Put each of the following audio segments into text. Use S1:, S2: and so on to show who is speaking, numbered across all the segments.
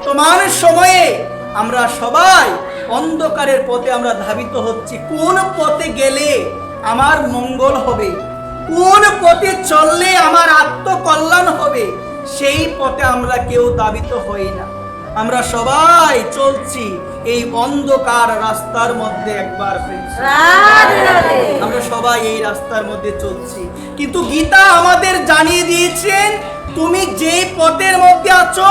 S1: বর্তমান সময়ে আমরা সবাই অন্ধকারের পথে আমরা ধাবিত হচ্ছি। কোন পথে গেলে আমার মঙ্গল হবে, কোন পথে চললে আমার আত্মকল্যাণ হবে, সেই পথে আমরা কেউ ধাবিত হই না। আমরা সবাই চলছি এই অন্ধকার রাস্তার মধ্যে। একবার আমরা সবাই এই রাস্তার মধ্যে চলছি, কিন্তু গীতা আমাদের জানিয়ে দিয়েছেন তুমি যেই পথের মধ্যে আছো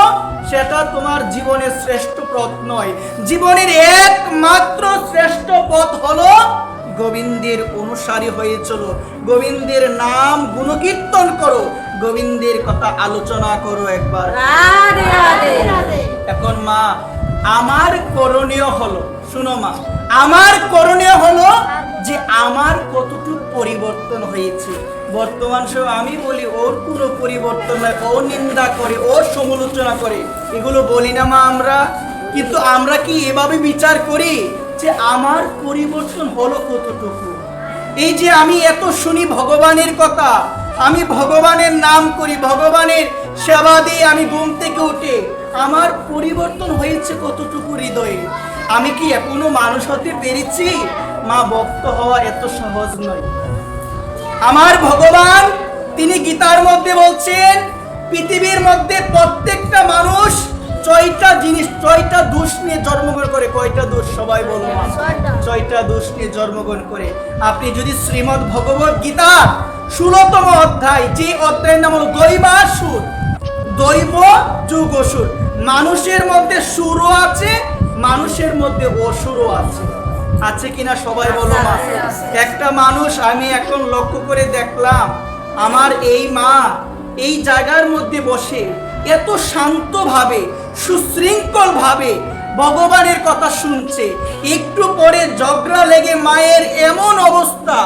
S1: সেটা তোমার জীবনের শ্রেষ্ঠ পথ নয়। জীবনের একমাত্র শ্রেষ্ঠ পথ হলো গোবিন্দের অনুসারী হয়ে চলো, গোবিন্দের নাম গুণকীর্তন করো, গোবিন্দের কথা আলোচনা করো। একবার এখন মা, আমার করণীয় হলো, শুনো মা, আমার করণীয় হলো যে আমার কতটুকু পরিবর্তন হয়েছে। বর্তমান সময় আমি বলি ওর কোনো পরিবর্তন নয়, ও নিন্দা করে, ওর সমালোচনা করে, এগুলো বলি না মা আমরা? কিন্তু আমরা কি এভাবে বিচার করি যে আমার পরিবর্তন হলো কতটুকু? এই যে আমি এত শুনি ভগবানের কথা, আমি ভগবানের নাম করি, ভগবানের সেবা দিয়ে আমি ঘুম থেকে উঠে, আমার পরিবর্তন হয়েছে কতটুকু হৃদয়ে? আমি কি এখনো মানুষ হতে পেরেছি? মা, ভক্ত হওয়া এত সহজ নয়। আমার ভগবান তিনি গীতার মধ্যে বলছেন পৃথিবীর মধ্যে প্রত্যেকটা মানুষ ছয়টা জিনিস, ছয়টা দোষ নিয়ে জন্মগ্রহণ করে। কয়টা দোষ? সবাই বলো। ছয়টা দোষ নিয়ে জন্মগ্রহণ করে। আপনি যদি শ্রীমদ্ ভগবত গীতা 16তম অধ্যায়, যে অধ্যায়ের নাম হলো দৈবাসুর, দৈব যুগ অসুর, মানুষের মধ্যে সুরও আছে, মানুষের মধ্যে অসুরও আছে। আছে কিনা সবাই বলো মা? একটা মানুষ আমি এখন লক্ষ্য করে দেখলাম, আমার এই মা এই জায়গার মধ্যে বসে এত শান্তভাবে সুশৃঙ্খল ভাবে ভগবানের কথা শুনছে। একটু পরে ঝগড়া লেগে মায়ের এমন অবস্থা,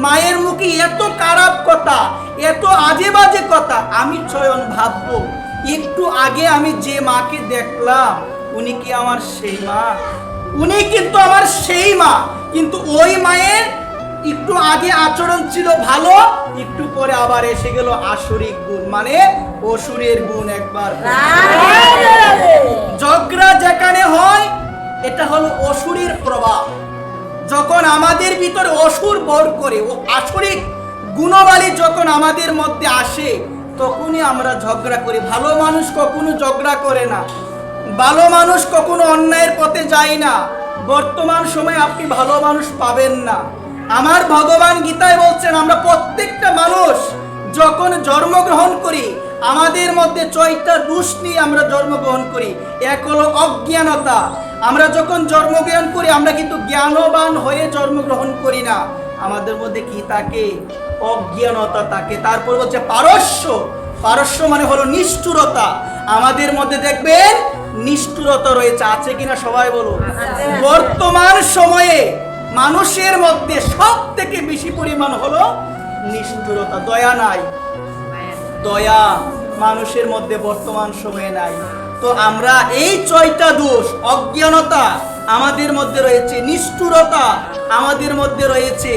S1: মায়ের মুখে এত খারাপ কথা, এত আজে বাজে কথা। আমি স্বয়ং ভাববো একটু আগে আমি যে মাকে দেখলাম উনি কি আমার সেই মা? উনি কিন্তু আমার সেই মা, কিন্তু ওই মায়ের একটু আগে আচরণ ছিল ভালো, একটু পরে আবার এসে গেল আসরিক গুণ, মানে অসুরের গুণ। একবার ঝগড়া যেখানে হয় এটা হলো অসুরের প্রভাব। যখন আমাদের ভিতরে অসুর বর করে, ও আসরিক গুণবালী যখন আমাদের মধ্যে আসে, তখনই আমরা ঝগড়া করি। ভালো মানুষ কখনো ঝগড়া করে না, ভালো মানুষ কখনো অন্যায়ের পথে যায় না। বর্তমান সময়ে আপনি ভালো মানুষ পাবেন না। আমার ভগবান গীতায় বলছেন আমরা প্রত্যেকটা মানুষ যখন জন্মগ্রহণ করি আমাদের মধ্যে ছয়টা দোষ নিয়ে আমরা জন্মগ্রহণ করি। এক হলো অজ্ঞানতা। আমরা যখন জন্মগ্রহণ করি আমরা কিন্তু জ্ঞানবান হয়ে জন্মগ্রহণ করি না, আমাদের মধ্যে কি থাকে? অজ্ঞানতা থাকে। তারপর বলছে পারস্য। পারস্য মানে হলো নিষ্ঠুরতা। আমাদের মধ্যে দেখবেন নিষ্ঠুরতা রয়েছে। আছে কিনা সবাই বলো? বর্তমান সময়ে মানুষের মধ্যে সব থেকে বেশি পরিমাণ হলো নিষ্ঠুরতা। দয়া নাই, দয়া মানুষের মধ্যে বর্তমান সময়ে নাই। তো আমরা এই ছয়টা দোষ, অজ্ঞানতা আমাদের মধ্যে রয়েছে, নিষ্ঠুরতা আমাদের মধ্যে রয়েছে,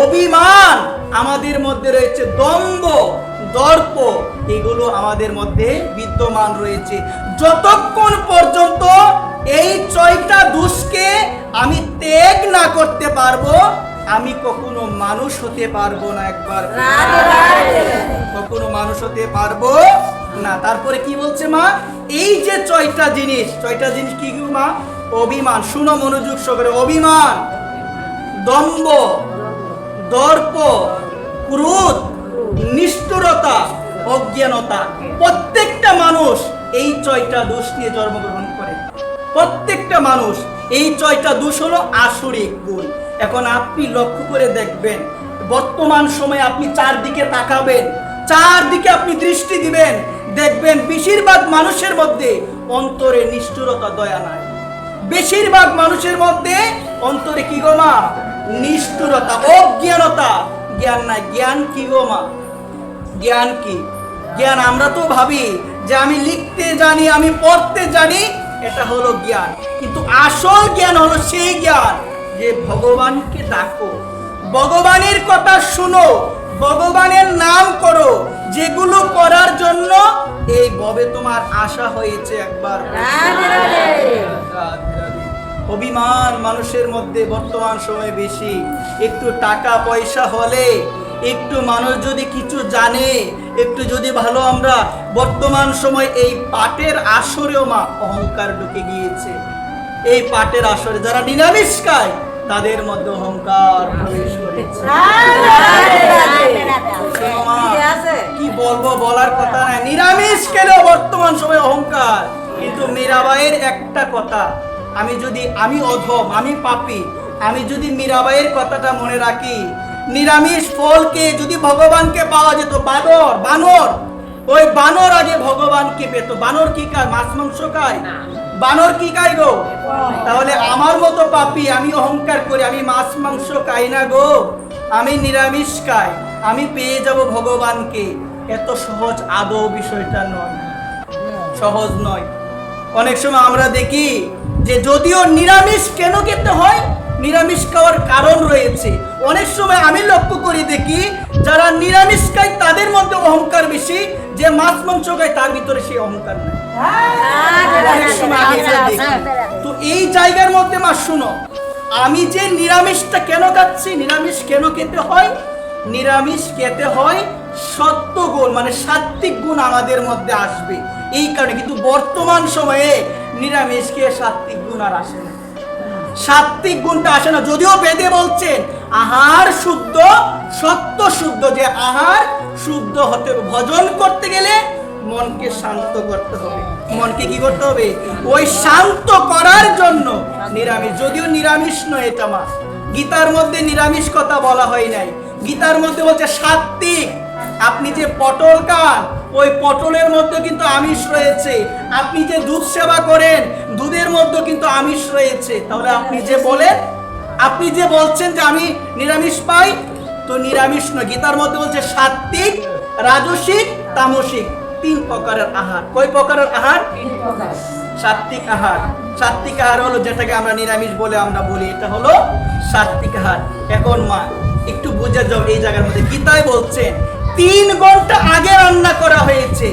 S1: অভিমান আমাদের মধ্যে রয়েছে, দম্ভ, দর্প, এগুলো আমাদের মধ্যে বিদ্যমান রয়েছে। যতক্ষণ পর্যন্ত এই ছয়টা দোষকে আমি ত্যাগ না করতে পারবো আমি কখনো মানুষ হতে পারবো না। একবার কখনো মানুষ হতে পারবো না। তারপরে কি বলছে মা? এই যে ছয়টা জিনিস, ছয়টা জিনিস কি মা? অভিমান। শুনো মনোযোগ সহকারে। অভিমান, দম্ভ, দর্প, ক্রোধ, নিষ্ঠুরতা, অজ্ঞানতা। প্রত্যেকটা মানুষ এই ছয়টা দোষ নিয়ে জন্মগ্রহণ করে। প্রত্যেকটা মানুষ এই ছয়টা দোষ হলো আসরিক গুণ। এখন আপনি লক্ষ্য করে দেখবেন, বর্তমান সময়ে আপনি চারদিকে তাকাবেন, চারদিকে আপনি দৃষ্টি দিবেন, দেখবেন বেশিরভাগ মানুষের মধ্যে অন্তরে নিষ্ঠুরতা, দয়া নাই। বেশিরভাগ মানুষের মধ্যে অন্তরে কি গো মা? নিষ্ঠুরতা, অজ্ঞানতা, জ্ঞান নাই। জ্ঞান কি গো মা? জ্ঞান কি? জ্ঞান আমরা তো ভাবি যে আমি লিখতে জানি, আমি পড়তে জানি, এটা হলো জ্ঞান। কিন্তু আসল জ্ঞান হলো সেই জ্ঞান যে ভগবানকে ডাকো, ভগবানের কথা শুনো, ভগবানের নাম করো, যেগুলো করার জন্য এই ভবে তোমার আশা হয়েছে একবার। অভিমান মানুষের মধ্যে বর্তমান সময়ে বেশি। একটু টাকা পয়সা হলে, একটু মানুষ যদি কিছু জানে, একটু যদি ভালো, আমরা বর্তমান সময় এই পাটের আসরেও মা অহংকার ঢুকে গিয়েছে। এই পাটের আসরে যারা নিরামিষ খায় তাদের মধ্যে অহংকার প্রবেশ করেছে। কি বলবো, বলার কথা নাই। নিরামিষ খেলেও বর্তমান সময় অহংকার। কিন্তু মীরাবাইয়ের একটা কথা, আমি অধম, আমি পাপী, আমি যদি মীরাবাইয়ের কথাটা মনে রাখি, নিরামিষ ফলকে যদি ভগবানকে পাওয়া যেত, বানর ওই বানর আগে ভগবানকে পেত। বানর কি খায়? মাছ মাংস খায়? বানর কি খায় গো? তাহলে আমার মতো পাপী, আমি অহংকার করি, আমি মাছ মাংস খাই না গো, আমি নিরামিষ খাই, আমি পেয়ে যাব ভগবানকে। এত সহজ আদৌ বিষয়টা নয়, সহজ নয়। অনেক সময় আমরা দেখি যে যদিও নিরামিষ কেন খেতে হয়, নিরামিষ খাওয়ার কারণ রয়েছে। অনেক সময় আমি লক্ষ্য করি দেখি যারা নিরামিষ খায় তাদের মধ্যে অহংকার বেশি, যে মাছ মাংস খায় তার ভিতরে সেই অহংকার নেই। অনেক সময় আমি এটা দেখি। তো এই জায়গার মধ্যে মা শুনো, আমি যে নিরামিষটা কেন খাচ্ছি, নিরামিষ কেন খেতে হয়? নিরামিষ খেতে হয় সত্য গুণ, মানে সাত্বিক গুণ আমাদের মধ্যে আসবে এই কারণে। কিন্তু বর্তমান সময়ে নিরামিষ খেয়ে সাত্বিক গুণ আর আসে না, সাত্বিক গুণটা আসে না। যদিও বেদে বলছেন আহার শুদ্ধ, সত্য শুদ্ধ, যে আহার শুদ্ধ হতে হবে। ভজন করতে গেলে মনকে শান্ত করতে হবে। মনকে কি করতে হবে? ওই শান্ত করার জন্য নিরামিষ। যদিও নিরামিষ নয় এটা মা, গীতার মধ্যে নিরামিষ কথা বলা হয় নাই। গীতার মধ্যে বলছে সাত্বিক। আপনি যে পটল খান, ওই পটলের মধ্যে কিন্তু আমিষ রয়েছে। আপনি যে দুধ সেবা করেন, দুধের মধ্যে কিন্তু আমিষ রয়েছে। তাহলে আপনি যে বলছেন যে আমি নিরামিষ পাই, তো নিরামিষ নয়। গীতার মধ্যে বলছে সাত্বিক, রাজসিক, তামসিক, 3 প্রকারের আহার। কয় প্রকারের আহার? 3 প্রকার। সাত্বিক আহার, সাত্বিক আহার হলো যেটাকে আমরা নিরামিষ বলে আমরা বলি, এটা হলো সাত্বিক আহার। এখন মা একটু বুঝে যাও, এই জায়গার মধ্যে গীতায় বলছেন 3 ঘন্টা আগে রান্না করা হয়েছে।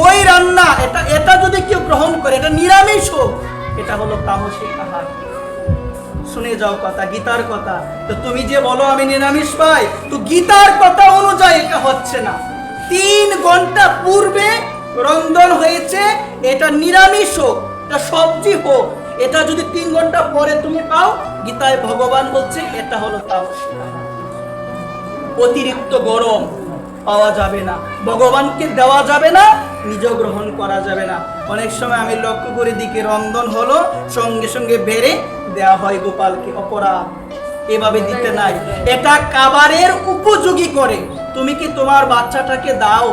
S1: ওই রান্না এটা যদি কেউ গ্রহণ করে, এটা নিরামিষ হোক, এটা হলো তামসিক আহার। শুনে যাও কথা, গীতার কথা। তো তুমি যে বলো আমি নিরামিষ পাই, তো গীতার কথা অনুযায়ী এটা হচ্ছে না। 3 ঘন্টা পূর্বে রন্ধন হয়েছে, এটা নিরামিষ হোক, এটা সবজি হোক, এটা যদি 3 ঘন্টা পরে তুমি পাও, গীতায় ভগবান বলছে এটা হলো তামসিক আহার। অতিরিক্ত গরম পাওয়া যাবে না, ভগবানকে দেওয়া যাবে না, নিজেও গ্রহণ করা যাবে না। অনেক সময় আমি লক্ষ্য করে দিকে রন্ধন হলো, সঙ্গে সঙ্গে বেড়ে দেওয়া হয় গোপালকে। অপরাধ, এভাবে দিতে নাই। এটা খাবারের উপযোগী করে। তুমি কি তোমার বাচ্চাটাকে দাও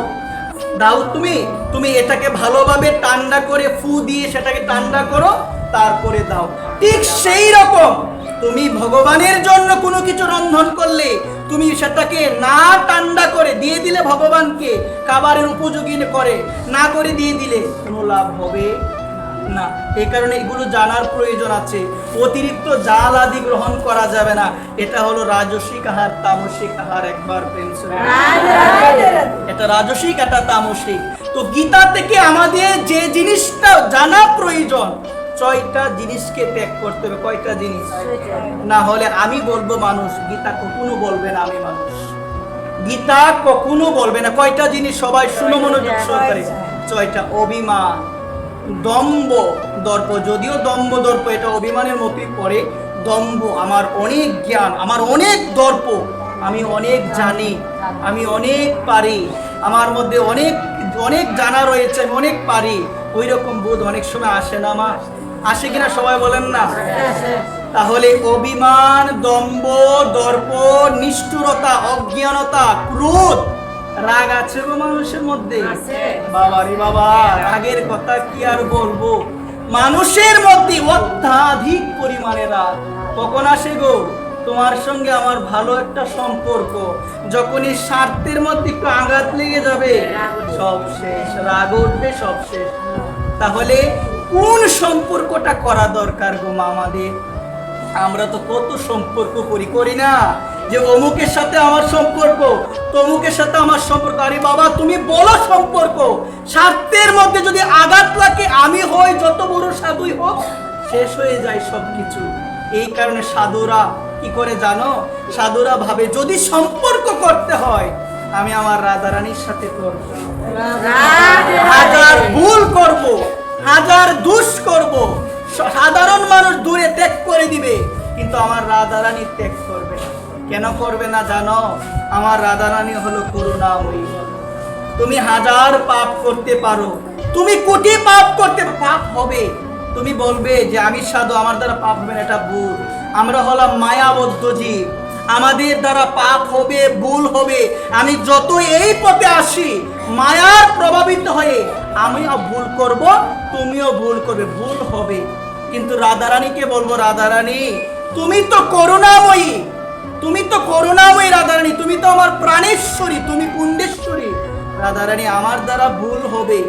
S1: তুমি এটাকে ভালোভাবে ঠান্ডা করে ফু দিয়ে সেটাকে ঠান্ডা করো, তারপরে দাও। ঠিক সেই রকম তুমি ভগবানের জন্য কোনো কিছু রন্ধন করলে, তুমি সেটাকে না ঠান্ডা করে দিয়ে দিলে ভগবানকে, খাবারের উপযোগী করে না করে দিয়ে দিলে কোনো লাভ হবে না। এই কারণে এগুলো জানার প্রয়োজন আছে। অতিরিক্ত জাল আদি গ্রহণ করা যাবে না। এটা হলো রাজসিক আহার, তামসিক আহার। একবার এটা রাজসিক, এটা তামসিক। তো গীতা থেকে আমাদের যে জিনিসটা জানা প্রয়োজন, 6টা জিনিসকে ত্যাগ করতে হবে। কয়টা জিনিস? না হলে আমি বলবো মানুষ, গীতা কখনো বলবে না আমি মানুষ, গীতা কখনো বলবে না। কয়টা জিনিস সবাই শুনো মনোযোগ সহকারে? 6টা। অভিমান, দম্ভ, দর্প। যদিও দম্ভ দর্প এটা অভিমানের মতোই পড়ে। দম্ভ, আমার অনেক জ্ঞান, আমার অনেক দর্প, আমি অনেক জানি, আমি অনেক পারি, আমার মধ্যে অনেক অনেক জানা রয়েছে, আমি অনেক পারি, ওই রকম বোধ অনেক সময় আসে না মা? আসে কিনা সবাই বলেন না? তাহলে অভিমান, দম্ভ, দর্প, নিষ্ঠুরতা, অজ্ঞানতা, ক্রোধ, রাগ আছে গো মানুষের মধ্যে? বাবা রে বাবা, রাগের কথা কি আর বলবো। মানুষের মধ্যে অত্যাধিক পরিমাণে রাগ কখন আসে গো? তোমার সঙ্গে আমার ভালো একটা সম্পর্ক, যখনই স্বার্থের মধ্যে একটু আঘাত লেগে যাবে, সব শেষ, রাগ উঠবে, সব শেষ। তাহলে কোন সম্পর্কটা করা দরকার গো মা আমাদের? আমরা তো কত সম্পর্ক করি না? যে অমুকের সাথে আমার সম্পর্ক, তমুকের সাথে আমার সম্পর্ক। আরে বাবা, তুমি বলো সম্পর্ক, স্বার্থের মধ্যে যদি আঘাত লাগে, আমি হই যত বড় সাধুই হোক, শেষ হয়ে যায় সবকিছু। এই কারণে সাধুরা কি করে জানো? সাধুরা ভাবে যদি সম্পর্ক করতে হয়, আমি আমার রাধারানীর সাথে করব, হাজার ভুল করব, হাজার দোষ করব, সাধারণ মানুষ দূরে ত্যাগ করে দিবে, কিন্তু আমার রাধারানী ত্যাগ করবে না। কেন করবে না জানো? আমার রাধারানী হলো করুণাময়ী। তুমি হাজার পাপ করতে পারো, তুমি কোটি পাপ করতে, পাপ হবে, তুমি বলবে যে আমি সাধু, আমার দ্বারা পাপ হবে না, এটা ভুল। আমরা হলাম মায়াবদ্ধ জীব, আমাদের দ্বারা পাপ হবে, ভুল হবে। আমি যত এই পথে আসি, মায়ার প্রভাবিত হয়ে আমিও ভুল করব, তুমিও ভুল করবে, ভুল হবে। কিন্তু রাধারানীকে বলবো, রাধারানী তুমি তো করুণাময়ী, তুমি তো করুণাময়ী রাধারানী, তুমি তো আমার প্রাণেশ্বরী, তুমি কুণ্ডেশ্বরী। রাধারানী আমার দ্বারা ভুল হবে,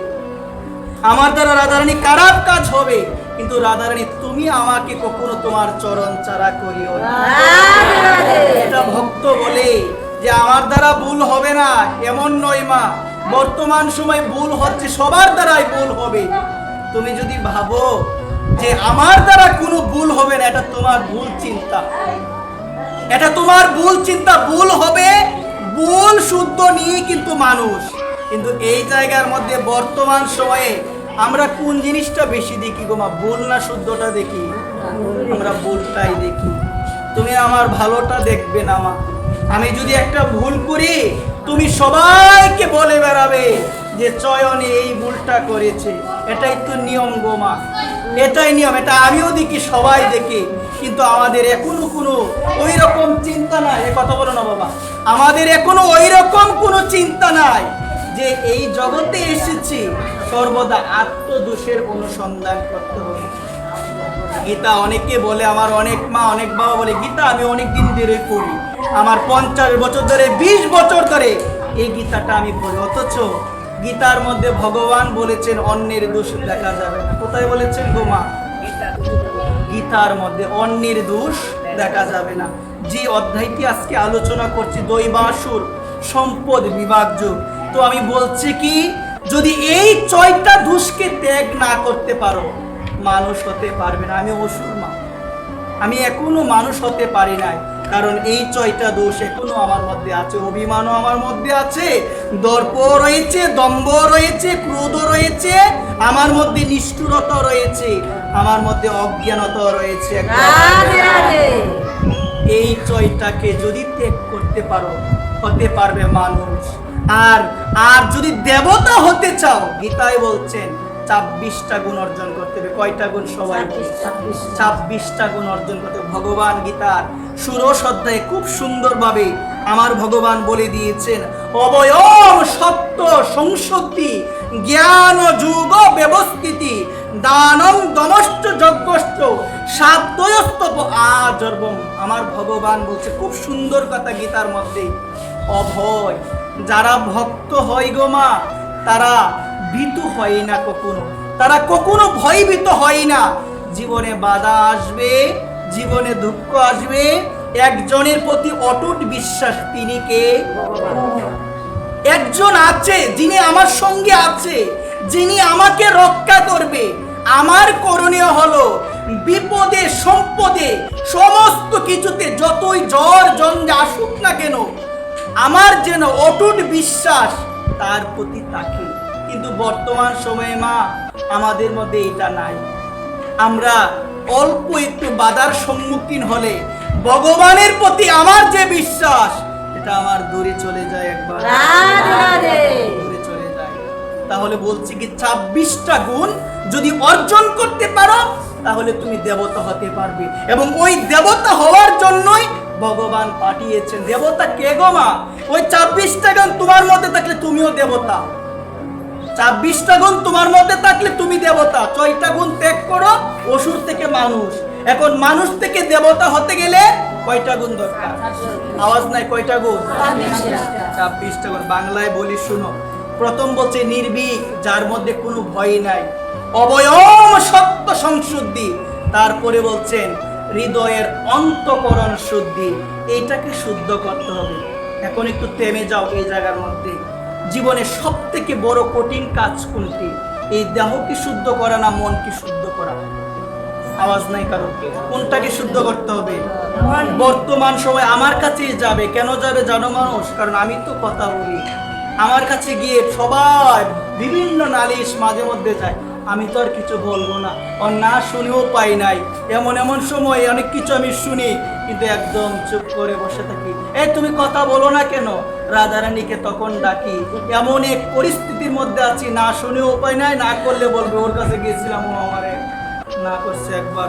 S1: আমার দ্বারা রাধারানী খারাপ কাজ হবে, কিন্তু রাধারানী তুমি আমাকে কখনো তোমার চরণ চারা করিও না। এটা ভক্ত বলে যে আমার দ্বারা ভুল হবে না, এমন নয় মা। বর্তমান সময় ভুল হচ্ছে, সবার দ্বারাই ভুল হবে। তুমি যদি ভাবো যে আমার দ্বারা কোনো ভুল হবে না, এটা তোমার ভুল চিন্তা, এটা তোমার ভুল চিন্তা। ভুল হবে, ভুল শুদ্ধ নিয়ে কিন্তু মানুষ। কিন্তু এই জায়গার মধ্যে বর্তমান সময়ে আমরা কোন জিনিসটা বেশি দেখি গো মা? ভুল না শুদ্ধটা দেখি? আমরা ভুলটাই দেখি। তুমি আমার ভালোটা দেখবে না মা। আমি যদি একটা ভুল করি, তুমি সবাইকে বলে বেড়াবে যে চয়নে এই ভুলটা করেছে। এটাই তো নিয়ম গো মা, এটাই নিয়ম। এটা আমিও দেখি, সবাই দেখে, কিন্তু আমাদের এখনো কোনো ওই রকম চিন্তা নাই। এ কথা বলো না বাবা, আমাদের এখনো ওই রকম কোনো চিন্তা নাই যে এই জগতে এসেছি সর্বদা আত্মদোষের অনুসন্ধান করতে হবে। গীতা অনেকে বলে, আমার অনেক মা অনেক বাবা বলে গীতা আমি অনেক দিন ধরে পড়ি, আমার 50 বছর ধরে 20 বছর ধরে এই গীতাটা আমি পড়ি। অথচ গীতার মধ্যে ভগবান বলেছেন অন্যের দোষ দেখা যাবে না। কোথায় বলেছেন গো মা? গীতার মধ্যে অন্যের দোষ দেখা যাবে না। যে অধ্যায়টি আজকে আলোচনা করছি, দৈবাসুর সম্পদ বিভাগ যোগ, তো আমি বলছি কি, যদি এই 6টা দোষকে ত্যাগ না করতে পারো, মানুষ হতে পারবে না। আমি অসুর মা, আমি এখনো মানুষ হতে পারি নাই, কারণ এই 6টা দোষ এখনো আমার মধ্যে আছে। অভিমানও আমার মধ্যে আছে, দর্প রয়েছে, দম্ভ রয়েছে, ক্রোধ রয়েছে, আমার মধ্যে নিষ্ঠুরতা রয়েছে, আমার মধ্যে অজ্ঞানতা রয়েছে। এই 6টাকে যদি ত্যাগ করতে পারো, হতে পারবে মানুষ। আর আর যদি দেবতা হতে চাও, গীতায় বলছেন 26টা গুণ অর্জন করতে হবে। কয়টা গুণ? সবাই 26টা গুণ অর্জন করতে হবে। ভগবান গীতার ষোড়শ অধ্যায়ে খুব সুন্দরভাবে আমার ভগবান বলে দিয়েছেন, অবয়ম সত্য সংশক্তি জ্ঞান যুগ ব্যবস্থিতি দানম দমশ্চ যজ্ঞশ্চ সাধ্যয়স্তপ আজর্বম। আমার ভগবান বলছে খুব সুন্দর কথা গীতার মধ্যে, অভয়। যারা ভক্ত হয় গো মা, তারা ভীতু হয় না কখনো, তারা কখনো ভয়ভীত হয় না। জীবনে বাধা আসবে, জীবনে দুঃখ আসবে, একজনের প্রতি অটুট বিশ্বাস। তিনি কে? একজন আছে যিনি আমার সঙ্গে আছে, যিনি আমাকে রক্ষা করবে। আমার করণীয় হলো বিপদে সম্পদে সমস্ত কিছুতে যতই ঝড় ঝঞ্ঝা আসুক না কেন, আমার যেন অটুট বিশ্বাস তার প্রতি থাকে। কিন্তু বর্তমান সময়ে মা আমাদের মধ্যে এটা নাই। আমরা অল্প একটু বাধার সম্মুখীন হলে ভগবানের প্রতি আমার যে বিশ্বাস, এটা আমার দূরে চলে যায়, একবার দূরে চলে যায়। তাহলে বলছি কি, 26টা গুণ যদি অর্জন করতে পারো, তাহলে তুমি দেবতা হতে পারবে। এবং ওই দেবতা হওয়ার জন্যই ভগবান পাঠিয়েছেন। দেবতা কে গো মা? ওই 26টা গুণ তোমার মধ্যে থাকলে তুমিও দেবতা। 26টা গুণ তোমার মধ্যে থাকলে তুমি দেবতা। 6টা গুণ ত্যাগ করো, অসুর থেকে মানুষ। এখন মানুষ থেকে দেবতা হতে গেলে কয়টা গুণ দরকার? আওয়াজ নাই, কয়টা গুণ? 26টা গুণ। বাংলায় বলি শুনো। প্রথম বলছে নির্ভীক, যার মধ্যে কোনো ভয় নাই, অবয়ম সত্য সংশুদ্ধি। তারপরে বলছেন হৃদয়ের অন্তঃকরণ শুদ্ধি, এইটাকে শুদ্ধ করতে হবে। এখন একটু থেমে যাও এই জায়গার মধ্যে। জীবনে সব থেকে বড় কঠিন কাজ কোনটি? এই দেহকে শুদ্ধ করা না মনকে শুদ্ধ করা? আওয়াজ নাই কারণ। কোনটাকে শুদ্ধ করতে হবে? বর্তমান সময় আমার কাছেই যাবে। কেন যাবে জানো মানুষ? কারণ আমি তো কথা বলি। আমার কাছে গিয়ে সবাই বিভিন্ন নালিশ মাঝে মধ্যে যায়, আমি তো আর কিছু বলবো না, আর না শুনেও পাই নাই। এমন এমন সময় অনেক কিছু আমি শুনি, কিন্তু একদম চুপ করে বসে থাকি। এই তুমি কথা বলো না কেন? রাধারানীকে তখন ডাকি। এমন এক পরিস্থিতির মধ্যে আছি, না শুনেও পাই নাই, না করলে বলবে ওর কাছে গিয়েছিলাম, ও আমারে না করছে একবার।